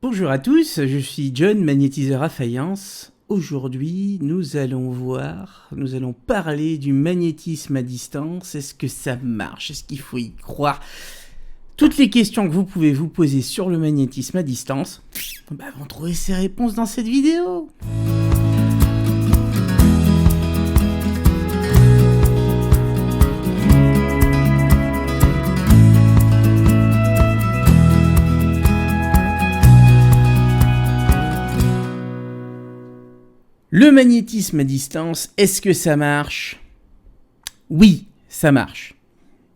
Bonjour à tous, je suis John, magnétiseur à faïence. Aujourd'hui, nous allons parler du magnétisme à distance. Est-ce que ça marche? Est-ce qu'il faut y croire? Toutes les questions que vous pouvez vous poser sur le magnétisme à distance, vont trouver ces réponses dans cette vidéo. Le magnétisme à distance, est-ce que ça marche? Oui, ça marche.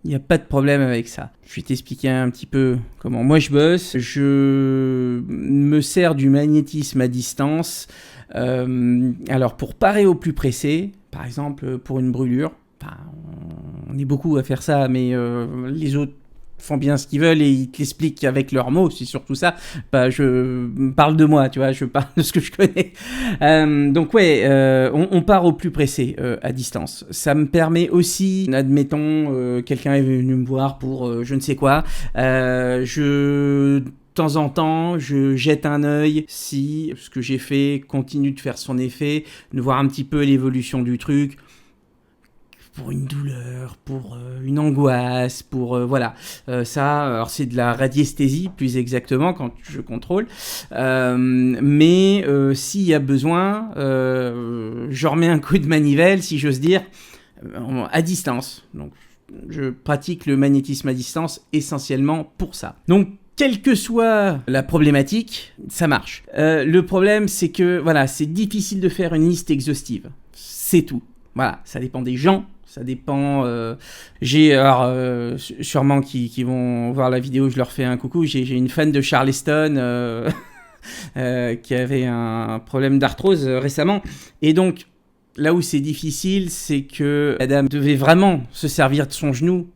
Il n'y a pas de problème avec ça. Je vais t'expliquer un petit peu comment moi je bosse. Je me sers du magnétisme à distance. Alors pour parer au plus pressé, par exemple pour une brûlure, on est beaucoup à faire ça, mais les autres font bien ce qu'ils veulent et ils te l'expliquent avec leurs mots, c'est surtout ça. Je parle de moi, tu vois, je parle de ce que je connais. On part au plus pressé à distance. Ça me permet aussi, quelqu'un est venu me voir pour je ne sais quoi, de temps en temps, je jette un œil si ce que j'ai fait continue de faire son effet, de voir un petit peu l'évolution du truc. Pour une douleur, pour une angoisse, pour alors c'est de la radiesthésie plus exactement quand je contrôle. Mais s'il y a besoin, je remets un coup de manivelle, si j'ose dire, à distance. Donc je pratique le magnétisme à distance essentiellement pour ça. Donc quelle que soit la problématique, ça marche. Le problème, c'est que c'est difficile de faire une liste exhaustive. C'est tout. Voilà, ça dépend des gens. Ça dépend. Sûrement qui vont voir la vidéo, je leur fais un coucou. J'ai une fan de Charleston qui avait un problème d'arthrose récemment. Et donc, là où c'est difficile, c'est que la dame devait vraiment se servir de son genou.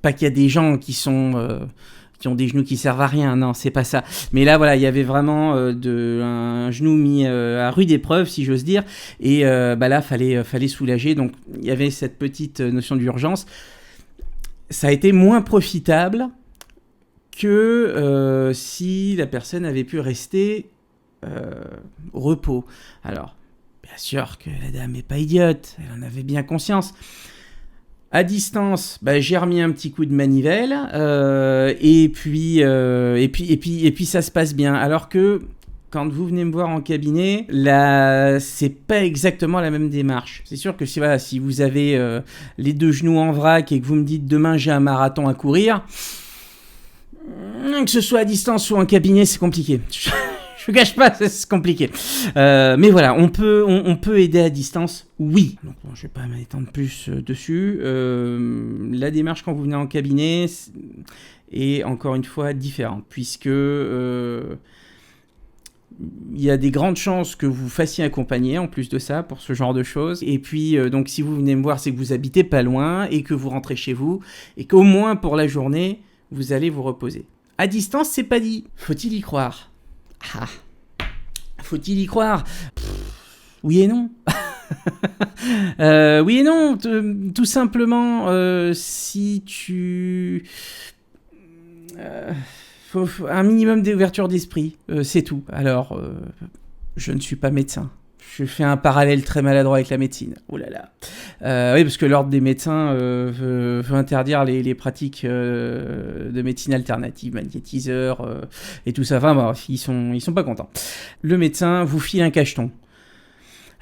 Pas qu'il y a des gens qui ont des genoux qui servent à rien, non, c'est pas ça. Mais là, il y avait vraiment un genou mis à rude épreuve, si j'ose dire. Et là, fallait soulager. Donc, il y avait cette petite notion d'urgence. Ça a été moins profitable que si la personne avait pu rester au repos. Alors, bien sûr que la dame n'est pas idiote. Elle en avait bien conscience. À distance, j'ai remis un petit coup de manivelle et puis ça se passe bien. Alors que quand vous venez me voir en cabinet, là, c'est pas exactement la même démarche. C'est sûr que si vous avez les deux genoux en vrac et que vous me dites demain j'ai un marathon à courir, que ce soit à distance ou en cabinet, c'est compliqué. Je ne cache pas, c'est compliqué. Mais voilà, on peut aider à distance, oui. Donc, je ne vais pas m'étendre plus dessus. La démarche quand vous venez en cabinet est encore une fois différente, puisque il y a des grandes chances que vous fassiez accompagner en plus de ça pour ce genre de choses. Et puis, donc, si vous venez me voir, c'est que vous habitez pas loin et que vous rentrez chez vous et qu'au moins pour la journée, vous allez vous reposer. À distance, c'est pas dit. Faut-il y croire ? Faut-il y croire ? Oui et non. Oui et non. Tout simplement, si tu... faut un minimum d'ouverture d'esprit, c'est tout. Alors, je ne suis pas médecin. Je fais un parallèle très maladroit avec la médecine. Oh là là. Oui, parce que l'ordre des médecins veut interdire les pratiques de médecine alternative, magnétiseurs et tout ça. Enfin, ils sont pas contents. Le médecin vous file un cacheton.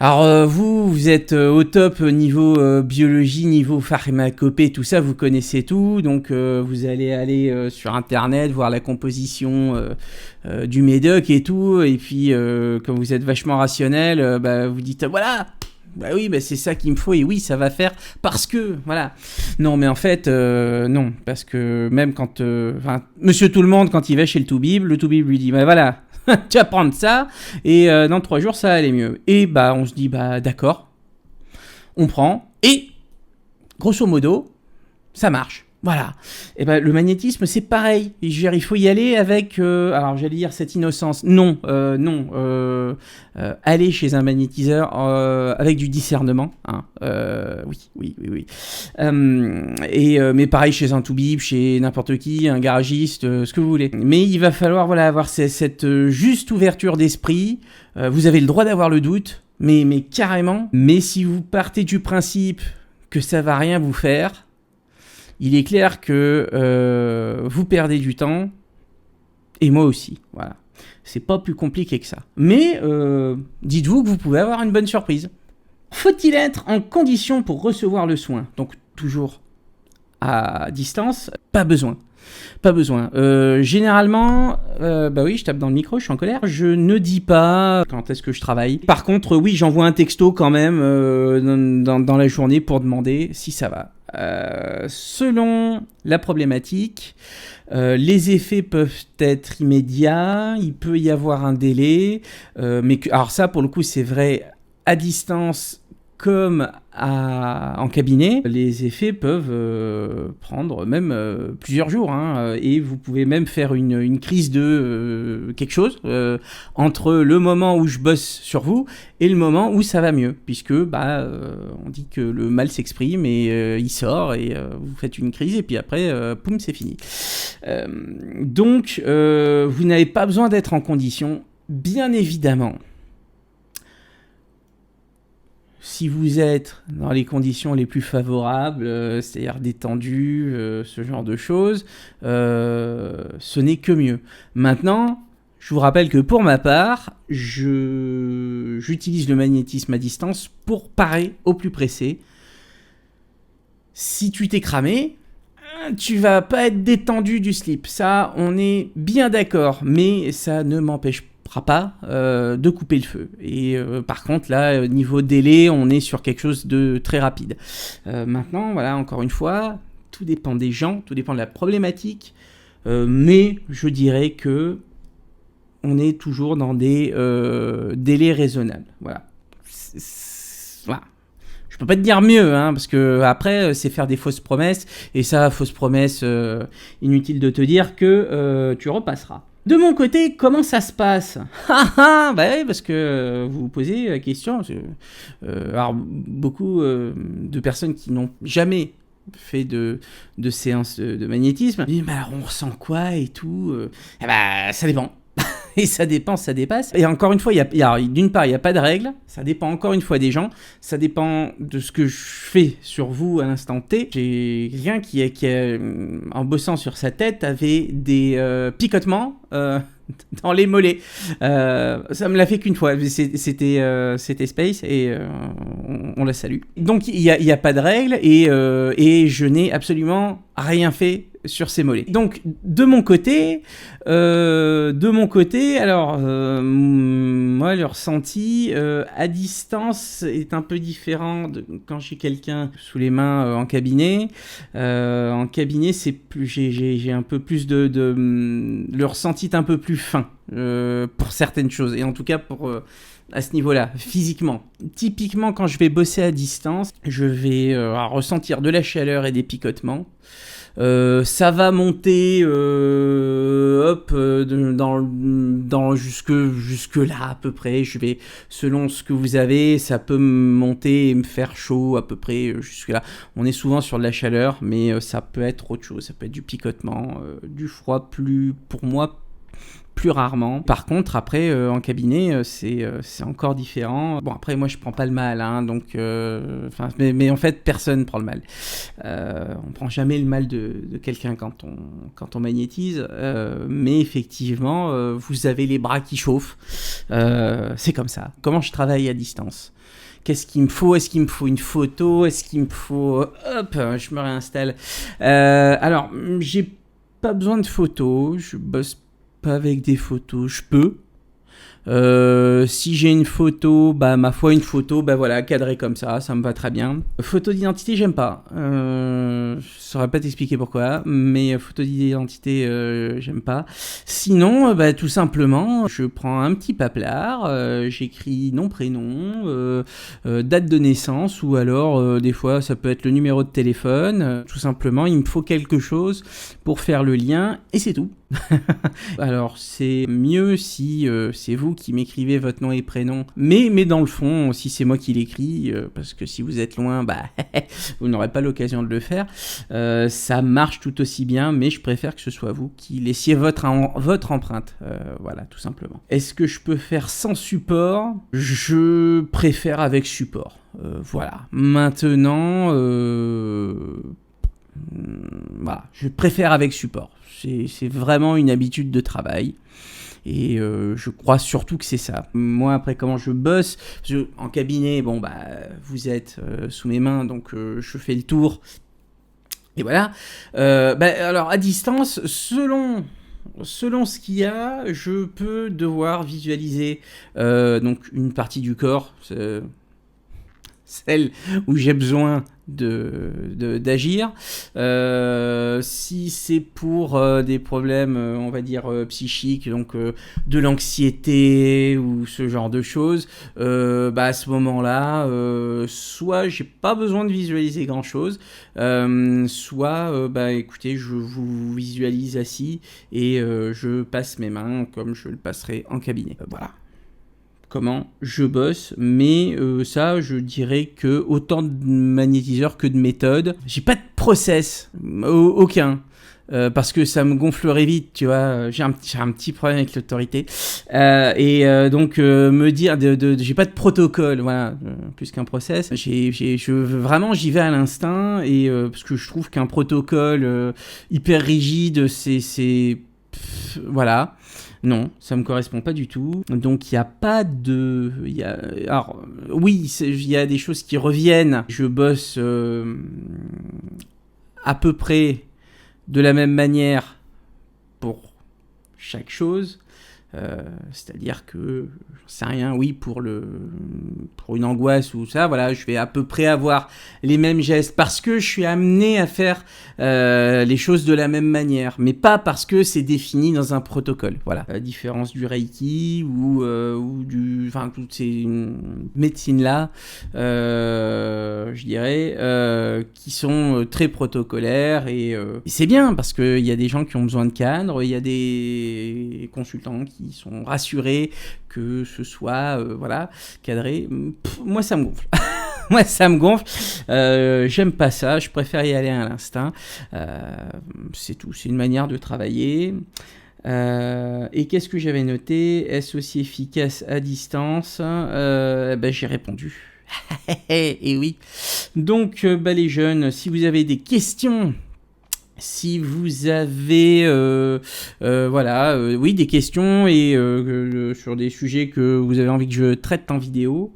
Alors vous êtes au top niveau biologie, niveau pharmacopée, tout ça, vous connaissez tout, donc vous allez aller sur internet, voir la composition du médoc et tout, et puis comme vous êtes vachement rationnel, vous dites voilà, c'est ça qu'il me faut, et oui ça va faire, parce que, voilà. Non mais en fait, non, parce que même quand, monsieur tout le monde quand il va chez le toubib lui dit, voilà, tu vas prendre ça, et dans 3 jours, ça va aller mieux. Et on se dit, d'accord, on prend, et grosso modo, ça marche. Voilà. Et ben le magnétisme c'est pareil. Je veux dire, il faut y aller avec, alors j'allais dire cette innocence. Non, non. Aller chez un magnétiseur avec du discernement. Hein. Oui. Mais pareil chez un toubib, chez n'importe qui, un garagiste, ce que vous voulez. Mais il va falloir avoir cette juste ouverture d'esprit. Vous avez le droit d'avoir le doute, mais carrément. Mais si vous partez du principe que ça va rien vous faire, il est clair que vous perdez du temps, et moi aussi, voilà. C'est pas plus compliqué que ça. Mais dites-vous que vous pouvez avoir une bonne surprise. Faut-il être en condition pour recevoir le soin? Donc toujours à distance, pas besoin. Pas besoin. Généralement, bah oui, je tape dans le micro, je suis en colère. Je ne dis pas quand est-ce que je travaille. Par contre, oui, j'envoie un texto quand même dans la journée pour demander si ça va. Selon la problématique, les effets peuvent être immédiats, il peut y avoir un délai, alors ça, pour le coup, c'est vrai à distance comme en cabinet, les effets peuvent prendre même plusieurs jours, hein, et vous pouvez même faire une crise de quelque chose entre le moment où je bosse sur vous et le moment où ça va mieux, puisque on dit que le mal s'exprime et il sort et vous faites une crise et puis après, poum, c'est fini. Donc, vous n'avez pas besoin d'être en condition, bien évidemment. Si vous êtes dans les conditions les plus favorables, c'est-à-dire détendu, ce genre de choses, ce n'est que mieux. Maintenant, je vous rappelle que pour ma part, j'utilise le magnétisme à distance pour parer au plus pressé. Si tu t'es cramé, tu vas pas être détendu du slip. Ça, on est bien d'accord, mais ça ne m'empêche pas de couper le feu. Et par contre, là, niveau délai, on est sur quelque chose de très rapide. Maintenant, voilà, encore une fois, tout dépend des gens, tout dépend de la problématique, mais je dirais que on est toujours dans des délais raisonnables. Voilà. Voilà. Je peux pas te dire mieux, hein, parce que après, c'est faire des fausses promesses, et ça, fausse promesse, inutile de te dire que tu repasseras. De mon côté, comment ça se passe? Bah oui, parce que vous vous posez la question. Alors, beaucoup de personnes qui n'ont jamais fait de séance de magnétisme disent, bah, on ressent quoi et tout? Ça dépend. Et ça dépend, ça dépasse. Et encore une fois, d'une part, il n'y a pas de règle. Ça dépend encore une fois des gens. Ça dépend de ce que je fais sur vous à l'instant T. J'ai quelqu'un qui en bossant sur sa tête, avait des picotements dans les mollets. Ça me l'a fait qu'une fois. C'était Space et on la salue. Donc, il n'y a pas de règle et je n'ai absolument rien fait sur ces mollets. Donc de mon côté, alors moi le ressenti à distance est un peu différent de quand j'ai quelqu'un sous les mains en cabinet. En cabinet, c'est plus j'ai un peu plus le ressenti est un peu plus fin pour certaines choses, et en tout cas pour à ce niveau-là, physiquement. Typiquement, quand je vais bosser à distance, je vais ressentir de la chaleur et des picotements. Ça va monter dans jusque là à peu près. Je vais, selon ce que vous avez, ça peut monter et me faire chaud à peu près jusque là. On est souvent sur de la chaleur, mais ça peut être autre chose. Ça peut être du picotement, du froid, pour moi plus rarement. Par contre, après, en cabinet, c'est encore différent. Bon, après, moi, je prends pas le mal, hein, donc... mais en fait, personne prend le mal. On prend jamais le mal de quelqu'un quand on magnétise, mais effectivement, vous avez les bras qui chauffent. C'est comme ça. Comment je travaille à distance ? Qu'est-ce qu'il me faut ? Est-ce qu'il me faut une photo ? Est-ce qu'il me faut... Hop, je me réinstalle. Alors, j'ai pas besoin de photos. Je bosse pas avec des photos. Je peux. Si j'ai une photo, bah ma foi une photo, bah voilà, cadrée comme ça me va très bien. Photo d'identité, j'aime pas. Je saurais pas t'expliquer pourquoi, mais photo d'identité, j'aime pas. Sinon, bah tout simplement, je prends un petit paplard, j'écris nom, prénom, date de naissance, ou alors des fois ça peut être le numéro de téléphone. Tout simplement, il me faut quelque chose pour faire le lien, et c'est tout. Alors c'est mieux si c'est vous qui m'écrivez votre nom et prénom, mais dans le fond, si c'est moi qui l'écris, parce que si vous êtes loin, bah vous n'aurez pas l'occasion de le faire. Ça marche tout aussi bien, mais je préfère que ce soit vous qui laissiez votre empreinte. Voilà, tout simplement. Est-ce que je peux faire sans support ? Je préfère avec support. Voilà. Maintenant, voilà, je préfère avec support. C'est vraiment une habitude de travail. Et je crois surtout que c'est ça. Moi, après, comment je bosse, en cabinet, bon, bah, vous êtes sous mes mains, donc je fais le tour. Et voilà. Alors, à distance, selon ce qu'il y a, je peux devoir visualiser donc une partie du corps, celle où j'ai besoin d'agir. Si c'est pour des problèmes, on va dire, psychiques, donc de l'anxiété ou ce genre de choses, à ce moment-là, soit j'ai pas besoin de visualiser grand-chose, soit, écoutez, je vous visualise assis et je passe mes mains comme je le passerai en cabinet. Voilà. Comment je bosse, mais ça, je dirais que autant de magnétiseurs que de méthodes. J'ai pas de process, aucun, parce que ça me gonflerait vite, tu vois. J'ai un petit problème avec l'autorité, donc me dire, j'ai pas de protocole, voilà, plus qu'un process. Vraiment, j'y vais à l'instinct, et parce que je trouve qu'un protocole hyper rigide, voilà. Non, ça me correspond pas du tout. Donc il y a pas de, alors oui, il y a des choses qui reviennent. Je bosse à peu près de la même manière pour chaque chose. C'est-à-dire que, j'en sais rien, oui, pour une angoisse ou ça, voilà, je vais à peu près avoir les mêmes gestes parce que je suis amené à faire les choses de la même manière, mais pas parce que c'est défini dans un protocole. Voilà, la différence du Reiki ou toutes ces médecines-là, je dirais, qui sont très protocolaires et c'est bien parce qu'il y a des gens qui ont besoin de cadre, il y a des consultants qui sont rassurés que ce soit cadré. Moi ça me gonfle. J'aime pas ça, je préfère y aller à l'instinct. C'est tout, c'est une manière de travailler. Et qu'est-ce que j'avais noté ? Est-ce aussi efficace à distance ? J'ai répondu. Et oui. Donc les jeunes, si vous avez des questions, si vous avez des questions et sur des sujets que vous avez envie que je traite en vidéo,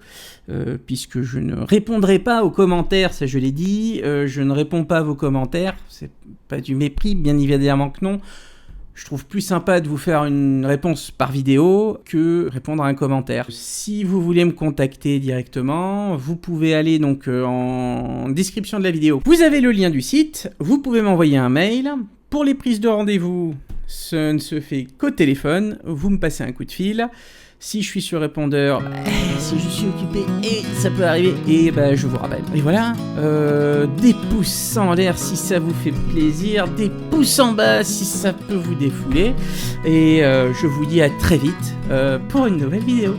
puisque je ne répondrai pas aux commentaires, ça je l'ai dit, je ne réponds pas à vos commentaires, c'est pas du mépris, bien évidemment que non. Je trouve plus sympa de vous faire une réponse par vidéo que répondre à un commentaire. Si vous voulez me contacter directement, vous pouvez aller donc en description de la vidéo. Vous avez le lien du site, vous pouvez m'envoyer un mail. Pour les prises de rendez-vous, ce ne se fait qu'au téléphone, vous me passez un coup de fil. Si je suis sur répondeur, si je suis occupé, et ça peut arriver, et je vous rappelle. Et voilà, des pouces en l'air si ça vous fait plaisir, des pouces en bas si ça peut vous défouler, et je vous dis à très vite pour une nouvelle vidéo.